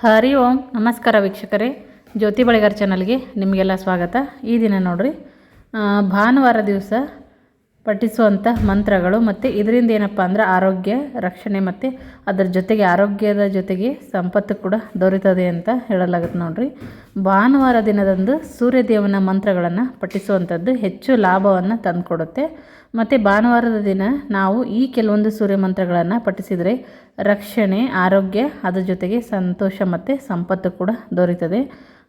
ಹರಿ ಓಂ ನಮಸ್ಕಾರ ವೀಕ್ಷಕರೇ, ಜ್ಯೋತಿ ಬಳಿಗಾರ್ ಚಾನಲ್ಗೆ ನಿಮಗೆಲ್ಲ ಸ್ವಾಗತ. ಈ ದಿನ ನೋಡ್ರಿ ಭಾನುವಾರ ದಿವಸ ಪಠಿಸುವಂಥ ಮಂತ್ರಗಳು ಮತ್ತು ಇದರಿಂದ ಏನಪ್ಪ ಅಂದ್ರೆ ಆರೋಗ್ಯ ರಕ್ಷಣೆ ಮತ್ತು ಅದರ ಜೊತೆಗೆ ಆರೋಗ್ಯದ ಜೊತೆಗೆ ಸಂಪತ್ತು ಕೂಡ ದೊರೆತದೆ ಅಂತ ಹೇಳಲಾಗುತ್ತೆ. ನೋಡ್ರಿ ಭಾನುವಾರ ದಿನದಂದು ಸೂರ್ಯದೇವನ ಮಂತ್ರಗಳನ್ನು ಪಠಿಸುವಂಥದ್ದು ಹೆಚ್ಚು ಲಾಭವನ್ನು ತಂದುಕೊಡುತ್ತೆ. ಮತ್ತು ಭಾನುವಾರದ ದಿನ ನಾವು ಈ ಕೆಲವೊಂದು ಸೂರ್ಯ ಮಂತ್ರಗಳನ್ನು ಪಠಿಸಿದರೆ ರಕ್ಷಣೆ, ಆರೋಗ್ಯ, ಅದರ ಜೊತೆಗೆ ಸಂತೋಷ ಮತ್ತು ಸಂಪತ್ತು ಕೂಡ ದೊರೆಯುತ್ತದೆ.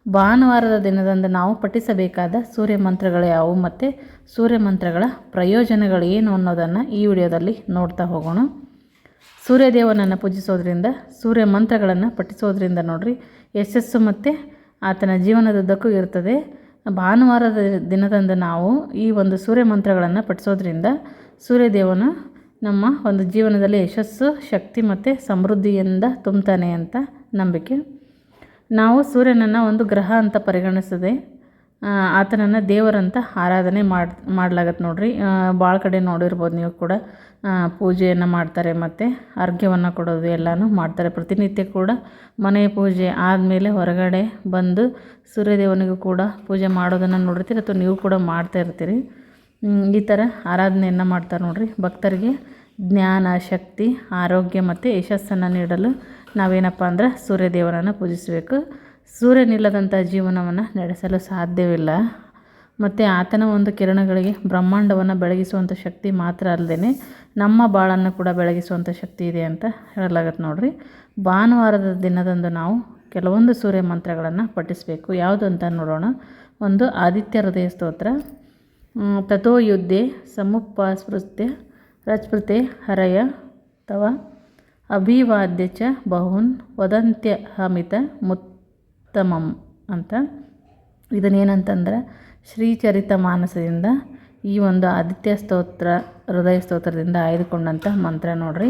ಭಾನುವಾರದ ದಿನದಂದು ನಾವು ಪಠಿಸಬೇಕಾದ ಸೂರ್ಯ ಮಂತ್ರಗಳು ಯಾವುವು ಮತ್ತು ಸೂರ್ಯ ಮಂತ್ರಗಳ ಪ್ರಯೋಜನಗಳು ಏನು ಅನ್ನೋದನ್ನು ಈ ವಿಡಿಯೋದಲ್ಲಿ ನೋಡ್ತಾ ಹೋಗೋಣ. ಸೂರ್ಯದೇವನನ್ನು ಪೂಜಿಸೋದ್ರಿಂದ, ಸೂರ್ಯ ಮಂತ್ರಗಳನ್ನು ಪಠಿಸೋದ್ರಿಂದ ನೋಡ್ರಿ ಯಶಸ್ಸು ಮತ್ತು ಆತನ ಜೀವನದುದ್ದಕ್ಕೂ ಇರ್ತದೆ. ಭಾನುವಾರದ ದಿನದಂದು ನಾವು ಈ ಒಂದು ಸೂರ್ಯ ಮಂತ್ರಗಳನ್ನು ಪಠಿಸೋದ್ರಿಂದ ಸೂರ್ಯದೇವನು ನಮ್ಮ ಒಂದು ಜೀವನದಲ್ಲಿ ಯಶಸ್ಸು, ಶಕ್ತಿ ಮತ್ತು ಸಮೃದ್ಧಿಯಿಂದ ತುಂಬ್ತಾನೆ ಅಂತ ನಂಬಿಕೆ. ನಾವು ಸೂರ್ಯನನ್ನು ಒಂದು ಗ್ರಹ ಅಂತ ಪರಿಗಣಿಸದೆ ಆತನನ್ನು ದೇವರಂತ ಆರಾಧನೆ ಮಾಡಲಾಗತ್ತೆ. ನೋಡ್ರಿ ಭಾಳ ಕಡೆ ನೋಡಿರ್ಬೋದು ನೀವು ಕೂಡ. ಪೂಜೆಯನ್ನು ಮಾಡ್ತಾರೆ ಮತ್ತು ಅರ್ಘ್ಯವನ್ನು ಕೊಡೋದು ಎಲ್ಲನೂ ಮಾಡ್ತಾರೆ. ಪ್ರತಿನಿತ್ಯ ಕೂಡ ಮನೆಯ ಪೂಜೆ ಆದಮೇಲೆ ಹೊರಗಡೆ ಬಂದು ಸೂರ್ಯದೇವನಿಗೂ ಕೂಡ ಪೂಜೆ ಮಾಡೋದನ್ನು ನೋಡಿರ್ತೀರಿ ಅಥವಾ ನೀವು ಕೂಡ ಮಾಡ್ತಾ ಇರ್ತೀರಿ. ಈ ಥರ ಆರಾಧನೆಯನ್ನು ಮಾಡ್ತಾರೆ. ನೋಡ್ರಿ ಭಕ್ತರಿಗೆ ಜ್ಞಾನ, ಶಕ್ತಿ, ಆರೋಗ್ಯ ಮತ್ತು ಯಶಸ್ಸನ್ನು ನೀಡಲು ನಾವೇನಪ್ಪ ಅಂದ್ರೆ ಸೂರ್ಯದೇವನನ್ನು ಪೂಜಿಸಬೇಕು. ಸೂರ್ಯನಿಲ್ಲದಂಥ ಜೀವನವನ್ನು ನಡೆಸಲು ಸಾಧ್ಯವಿಲ್ಲ. ಮತ್ತು ಆತನ ಒಂದು ಕಿರಣಗಳಿಗೆ ಬ್ರಹ್ಮಾಂಡವನ್ನು ಬೆಳಗಿಸುವಂಥ ಶಕ್ತಿ ಮಾತ್ರ ಅಲ್ಲದೆ ನಮ್ಮ ಬಾಳನ್ನು ಕೂಡ ಬೆಳಗಿಸುವಂಥ ಶಕ್ತಿ ಇದೆ ಅಂತ ಹೇಳಲಾಗತ್ತೆ. ನೋಡ್ರಿ ಭಾನುವಾರದ ದಿನದಂದು ನಾವು ಕೆಲವೊಂದು ಸೂರ್ಯ ಮಂತ್ರಗಳನ್ನು ಪಠಿಸಬೇಕು. ಯಾವುದು ಅಂತ ನೋಡೋಣ. ಒಂದು ಆದಿತ್ಯ ಹೃದಯ ಸ್ತೋತ್ರ. ತಥೋ ಯುದ್ಧೆ ಸಮುಪಸ್ಪೃತ್ಯ ರಚ್ಪೃತೆ ಹರಯ ತವ ಅಭಿವಾದ್ಯ ಚ ಬಹೂನ್ ವದಂತ್ಯಹಮಿತ ಮುತ್ತಮಂ ಅಂತ. ಇದನ್ನೇನಂತಂದ್ರೆ ಶ್ರೀಚರಿತ ಮಾನಸದಿಂದ ಈ ಒಂದು ಆದಿತ್ಯ ಸ್ತೋತ್ರ, ಹೃದಯ ಸ್ತೋತ್ರದಿಂದ ಆಯ್ದುಕೊಂಡಂಥ ಮಂತ್ರ. ನೋಡ್ರಿ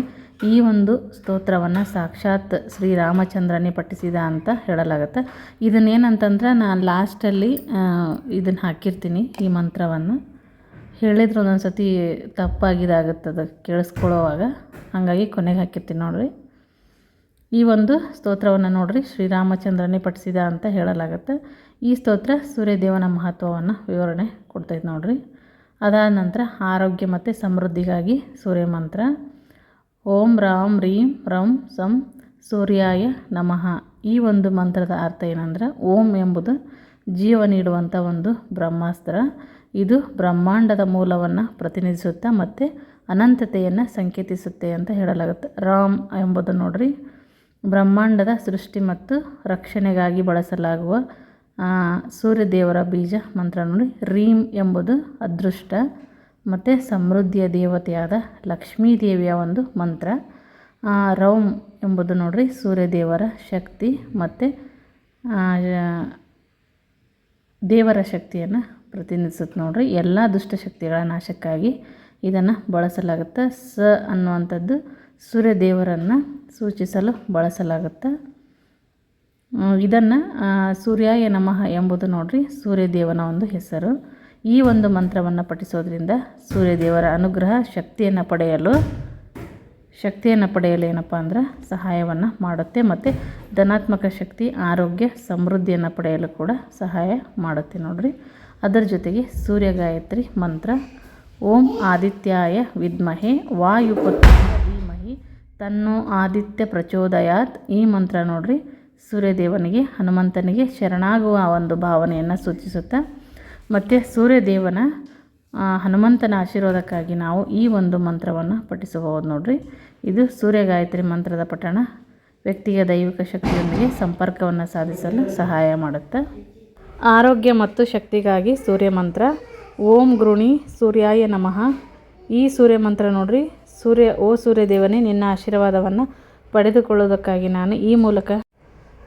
ಈ ಒಂದು ಸ್ತೋತ್ರವನ್ನು ಸಾಕ್ಷಾತ್ ಶ್ರೀರಾಮಚಂದ್ರನೇ ಪಠಿಸಿದ ಅಂತ ಹೇಳಲಾಗುತ್ತೆ. ಇದನ್ನೇನಂತಂದ್ರೆ ನಾನು ಲಾಸ್ಟಲ್ಲಿ ಇದನ್ನು ಹಾಕಿರ್ತೀನಿ. ಈ ಮಂತ್ರವನ್ನು ಹೇಳಿದ್ರೆ ಒಂದೊಂದು ಸತಿ ತಪ್ಪಾಗಿದಾಗುತ್ತದೆ ಕೇಳಿಸ್ಕೊಳ್ಳೋವಾಗ, ಹಾಗಾಗಿ ಕೊನೆಗೆ ಹಾಕಿರ್ತೀನಿ. ನೋಡ್ರಿ ಈ ಒಂದು ಸ್ತೋತ್ರವನ್ನು ನೋಡ್ರಿ ಶ್ರೀರಾಮಚಂದ್ರನೇ ಪಠಿಸಿದ ಅಂತ ಹೇಳಲಾಗುತ್ತೆ. ಈ ಸ್ತೋತ್ರ ಸೂರ್ಯದೇವನ ಮಹತ್ವವನ್ನು ವಿವರಣೆ ಕೊಡ್ತೈತೆ. ನೋಡ್ರಿ ಅದಾದ ನಂತರ ಆರೋಗ್ಯ ಮತ್ತು ಸಮೃದ್ಧಿಗಾಗಿ ಸೂರ್ಯ ಮಂತ್ರ. ಓಂ ರಾಂ ರೀಂ ರಂ ಸಂ ಸೂರ್ಯಾಯ ನಮಃ. ಈ ಒಂದು ಮಂತ್ರದ ಅರ್ಥ ಏನಂದ್ರೆ ಓಂ ಎಂಬುದು ಜೀವ ನೀಡುವಂಥ ಒಂದು ಬ್ರಹ್ಮಾಸ್ತ್ರ. ಇದು ಬ್ರಹ್ಮಾಂಡದ ಮೂಲವನ್ನು ಪ್ರತಿನಿಧಿಸುತ್ತಾ ಮತ್ತು ಅನಂತತೆಯನ್ನು ಸಂಕೇತಿಸುತ್ತೆ ಅಂತ ಹೇಳಲಾಗುತ್ತೆ. ರಾಮ್ ಎಂಬುದು ನೋಡ್ರಿ ಬ್ರಹ್ಮಾಂಡದ ಸೃಷ್ಟಿ ಮತ್ತು ರಕ್ಷಣೆಗಾಗಿ ಬಳಸಲಾಗುವ ಸೂರ್ಯದೇವರ ಬೀಜ ಮಂತ್ರ. ನೋಡಿ ರೀಂ ಎಂಬುದು ಅದೃಷ್ಟ ಮತ್ತು ಸಮೃದ್ಧಿಯ ದೇವತೆಯಾದ ಲಕ್ಷ್ಮೀ ದೇವಿಯ ಒಂದು ಮಂತ್ರ. ರೌಮ್ ಎಂಬುದು ನೋಡ್ರಿ ಸೂರ್ಯದೇವರ ಶಕ್ತಿ ಮತ್ತು ದೇವರ ಶಕ್ತಿಯನ್ನು ಪ್ರತಿನಿಧಿಸುತ್ತೆ. ನೋಡ್ರಿ ಎಲ್ಲ ದುಷ್ಟಶಕ್ತಿಗಳ ನಾಶಕ್ಕಾಗಿ ಇದನ್ನು ಬಳಸಲಾಗುತ್ತೆ. ಸ ಅನ್ನುವಂಥದ್ದು ಸೂರ್ಯದೇವರನ್ನು ಸೂಚಿಸಲು ಬಳಸಲಾಗುತ್ತೆ. ಇದನ್ನು ಸೂರ್ಯಾಯ ನಮಃ ಎಂಬುದು ನೋಡ್ರಿ ಸೂರ್ಯದೇವನ ಒಂದು ಹೆಸರು. ಈ ಒಂದು ಮಂತ್ರವನ್ನು ಪಠಿಸೋದ್ರಿಂದ ಸೂರ್ಯದೇವರ ಅನುಗ್ರಹ ಶಕ್ತಿಯನ್ನು ಪಡೆಯಲು ಏನಪ್ಪ ಅಂದ್ರೆ ಸಹಾಯವನ್ನು ಮಾಡುತ್ತೆ. ಮತ್ತು ಧನಾತ್ಮಕ ಶಕ್ತಿ, ಆರೋಗ್ಯ, ಸಮೃದ್ಧಿಯನ್ನು ಪಡೆಯಲು ಕೂಡ ಸಹಾಯ ಮಾಡುತ್ತೆ. ನೋಡ್ರಿ ಅದರ ಜೊತೆಗೆ ಸೂರ್ಯ ಗಾಯತ್ರಿ ಮಂತ್ರ. ಓಂ ಆದಿತ್ಯಾಯ ವಿದ್ಮಹೆ ವಾಯುಪುತ್ರಾಯ ಧೀಮಹಿ ತನ್ನೋ ಆದಿತ್ಯ ಪ್ರಚೋದಯಾತ್. ಈ ಮಂತ್ರ ನೋಡ್ರಿ ಸೂರ್ಯದೇವನಿಗೆ, ಹನುಮಂತನಿಗೆ ಶರಣಾಗುವ ಒಂದು ಭಾವನೆಯನ್ನು ಸೂಚಿಸುತ್ತೆ. ಮತ್ತು ಸೂರ್ಯದೇವನ ಹನುಮಂತನ ಆಶೀರ್ವಾದಕ್ಕಾಗಿ ನಾವು ಈ ಒಂದು ಮಂತ್ರವನ್ನು ಪಠಿಸಬಹುದು. ನೋಡ್ರಿ ಇದು ಸೂರ್ಯ ಗಾಯತ್ರಿ ಮಂತ್ರದ ಪಠಣ ವ್ಯಕ್ತಿಯ ದೈವಿಕ ಶಕ್ತಿಯೊಂದಿಗೆ ಸಂಪರ್ಕವನ್ನು ಸಾಧಿಸಲು ಸಹಾಯ ಮಾಡುತ್ತೆ. ಆರೋಗ್ಯ ಮತ್ತು ಶಕ್ತಿಗಾಗಿ ಸೂರ್ಯ ಮಂತ್ರ. ಓಂ ಗೃಣಿ ಸೂರ್ಯಾಯ ನಮಃ. ಈ ಸೂರ್ಯ ಮಂತ್ರ ನೋಡ್ರಿ ಓ ಸೂರ್ಯದೇವನೇ, ನಿನ್ನ ಆಶೀರ್ವಾದವನ್ನು ಪಡೆದುಕೊಳ್ಳೋದಕ್ಕಾಗಿ ನಾನು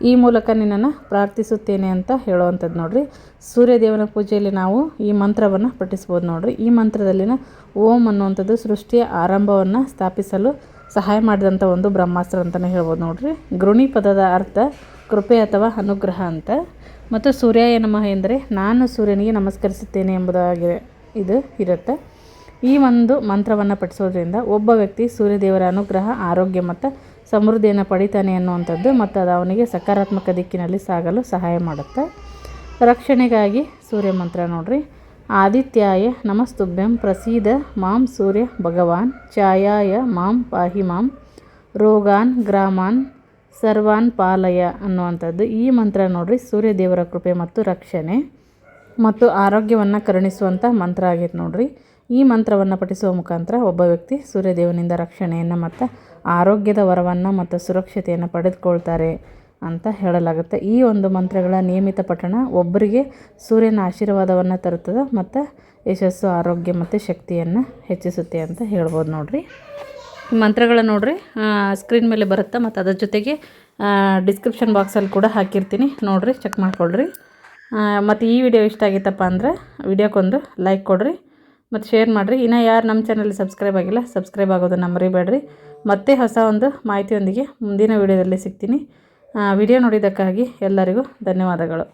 ಈ ಮೂಲಕ ನಿನ್ನನ್ನು ಪ್ರಾರ್ಥಿಸುತ್ತೇನೆ ಅಂತ ಹೇಳುವಂಥದ್ದು. ನೋಡ್ರಿ ಸೂರ್ಯದೇವನ ಪೂಜೆಯಲ್ಲಿ ನಾವು ಈ ಮಂತ್ರವನ್ನು ಪಠಿಸ್ಬೋದು. ನೋಡ್ರಿ ಈ ಮಂತ್ರದಲ್ಲಿನ ಓಂ ಅನ್ನುವಂಥದ್ದು ಸೃಷ್ಟಿಯ ಆರಂಭವನ್ನು ಸ್ಥಾಪಿಸಲು ಸಹಾಯ ಮಾಡಿದಂಥ ಒಂದು ಬ್ರಹ್ಮಾಸ್ತ್ರ ಅಂತಲೇ ಹೇಳ್ಬೋದು. ನೋಡ್ರಿ ಗೃಣಿ ಪದದ ಅರ್ಥ ಕೃಪೆ ಅಥವಾ ಅನುಗ್ರಹ ಅಂತ. ಮತ್ತು ಸೂರ್ಯಾಯ ನಮಃ ಎಂದರೆ ನಾನು ಸೂರ್ಯನಿಗೆ ನಮಸ್ಕರಿಸುತ್ತೇನೆ ಎಂಬುದಾಗಿ ಇದು ಇರುತ್ತೆ. ಈ ಒಂದು ಮಂತ್ರವನ್ನು ಪಠಿಸೋದ್ರಿಂದ ಒಬ್ಬ ವ್ಯಕ್ತಿ ಸೂರ್ಯದೇವರ ಅನುಗ್ರಹ, ಆರೋಗ್ಯ ಮತ್ತು ಸಮೃದ್ಧಿಯನ್ನು ಪಡಿತಾನೆ ಅನ್ನುವಂಥದ್ದು ಮತ್ತು ಅದು ಅವನಿಗೆ ಸಕಾರಾತ್ಮಕ ದಿಕ್ಕಿನಲ್ಲಿ ಸಾಗಲು ಸಹಾಯ ಮಾಡುತ್ತೆ. ರಕ್ಷಣೆಗಾಗಿ ಸೂರ್ಯ ಮಂತ್ರ ನೋಡ್ರಿ. ಆದಿತ್ಯಾಯ ನಮಸ್ತುಭ್ಯಂ ಪ್ರಸೀದ ಮಾಂ ಸೂರ್ಯ ಭಗವಾನ್ ಛಾಯಾಯ ಮಾಂ ಪಾಹಿ ಮಾಂ ರೋಗಾನ್ ಗ್ರಾಮಾನ್ ಸರ್ವಾನ್ ಪಾಲಯ ಅನ್ನುವಂಥದ್ದು. ಈ ಮಂತ್ರ ನೋಡ್ರಿ ಸೂರ್ಯ ದೇವರ ಕೃಪೆ ಮತ್ತು ರಕ್ಷಣೆ ಮತ್ತು ಆರೋಗ್ಯವನ್ನು ಕರುಣಿಸುವಂಥ ಮಂತ್ರ ಆಗೈತೆ ನೋಡ್ರಿ. ಈ ಮಂತ್ರವನ್ನು ಪಠಿಸುವ ಮುಖಾಂತರ ಒಬ್ಬ ವ್ಯಕ್ತಿ ಸೂರ್ಯದೇವನಿಂದ ರಕ್ಷಣೆಯನ್ನು ಮತ್ತು ಆರೋಗ್ಯದ ವರವನ್ನು ಮತ್ತು ಸುರಕ್ಷತೆಯನ್ನು ಪಡೆದುಕೊಳ್ತಾರೆ ಅಂತ ಹೇಳಲಾಗುತ್ತೆ. ಈ ಒಂದು ಮಂತ್ರಗಳ ನಿಯಮಿತ ಪಠಣ ಒಬ್ಬರಿಗೆ ಸೂರ್ಯನ ಆಶೀರ್ವಾದವನ್ನು ತರುತ್ತದೆ ಮತ್ತು ಯಶಸ್ಸು, ಆರೋಗ್ಯ ಮತ್ತು ಶಕ್ತಿಯನ್ನು ಹೆಚ್ಚಿಸುತ್ತೆ ಅಂತ ಹೇಳ್ಬೋದು ನೋಡ್ರಿ. ಮಂತ್ರಗಳ ನೋಡ್ರಿ ಸ್ಕ್ರೀನ್ ಮೇಲೆ ಬರುತ್ತೆ ಮತ್ತು ಅದರ ಜೊತೆಗೆ ಡಿಸ್ಕ್ರಿಪ್ಷನ್ ಬಾಕ್ಸಲ್ಲಿ ಕೂಡ ಹಾಕಿರ್ತೀನಿ, ನೋಡಿರಿ, ಚೆಕ್ ಮಾಡ್ಕೊಳ್ರಿ. ಮತ್ತು ಈ ವಿಡಿಯೋ ಇಷ್ಟ ಆಗಿತ್ತಪ್ಪ ಅಂದರೆ ವಿಡಿಯೋಕ್ಕೊಂದು ಲೈಕ್ ಕೊಡಿರಿ ಮತ್ತು ಶೇರ್ ಮಾಡಿರಿ. ಇನ್ನೂ ಯಾರು ನಮ್ಮ ಚಾನಲ್ ಸಬ್ಸ್ಕ್ರೈಬ್ ಆಗಿಲ್ಲ ಸಬ್ಸ್ಕ್ರೈಬ್ ಆಗೋದನ್ನು ಮರಿಬೇಡ್ರಿ. ಮತ್ತೆ ಹೊಸ ಒಂದು ಮಾಹಿತಿಯೊಂದಿಗೆ ಮುಂದಿನ ವಿಡಿಯೋದಲ್ಲಿ ಸಿಗ್ತೀನಿ. ವಿಡಿಯೋ ನೋಡಿದ್ದಕ್ಕಾಗಿ ಎಲ್ಲರಿಗೂ ಧನ್ಯವಾದಗಳು.